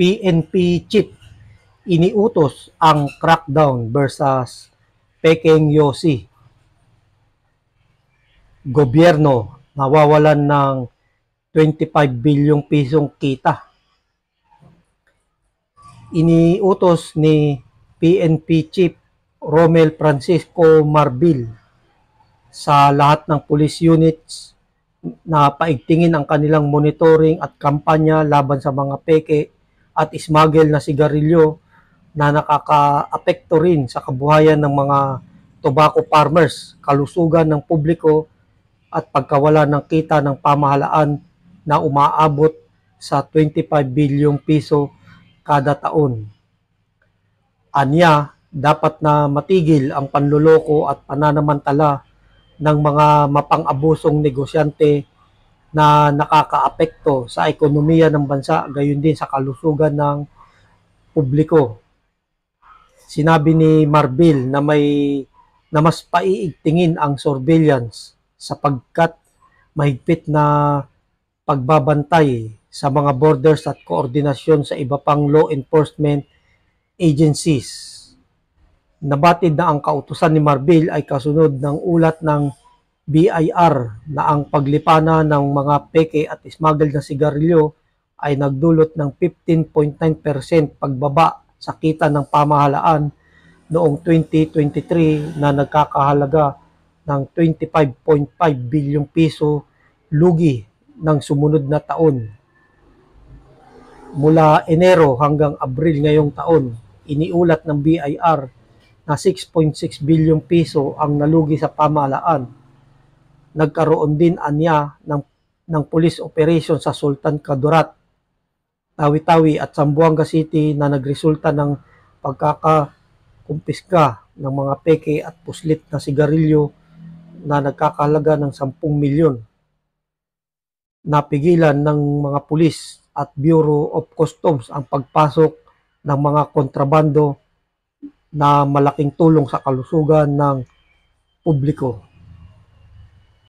PNP chief iniutos ang crackdown versus Pekeng Yossi. Gobyerno nawawalan ng 25 bilyong pisong kita. Iniutos ni PNP Chief Romel Francisco Marbil sa lahat ng police units na paigtingin ang kanilang monitoring at kampanya laban sa mga peke at smuggle na sigarilyo na nakakaapekto rin sa kabuhayan ng mga tobacco farmers, kalusugan ng publiko at pagkawala ng kita ng pamahalaan na umaabot sa 25 bilyong piso kada taon. Anya, dapat na matigil ang panloloko at pananamantala ng mga mapang-abusong negosyante na nakakaapekto sa ekonomiya ng bansa, gayon din sa kalusugan ng publiko. Sinabi ni Marbil na mas paiigtingin ang surveillance sapagkat mahigpit na pagbabantay sa mga borders at koordinasyon sa iba pang law enforcement agencies. Nabatid na ang kautusan ni Marbil ay kasunod ng ulat ng BIR na ang paglipana ng mga peke at smuggled na sigarilyo ay nagdulot ng 15.9% pagbaba sa kita ng pamahalaan noong 2023 na nagkakahalaga ng 25.5 bilyong piso lugi ng sumunod na taon. Mula Enero hanggang Abril ngayong taon, iniulat ng BIR na 6.6 bilyong piso ang nalugi sa pamahalaan. Nagkaroon din anya ng police operation sa Sultan Kudarat, Tawi-Tawi at Zamboanga City na nagresulta ng pagkakakumpiska ng mga peke at puslit na sigarilyo na nagkakahalaga ng 10 milyon. Napigilan ng mga pulis at Bureau of Customs ang pagpasok ng mga kontrabando na malaking tulong sa kalusugan ng publiko.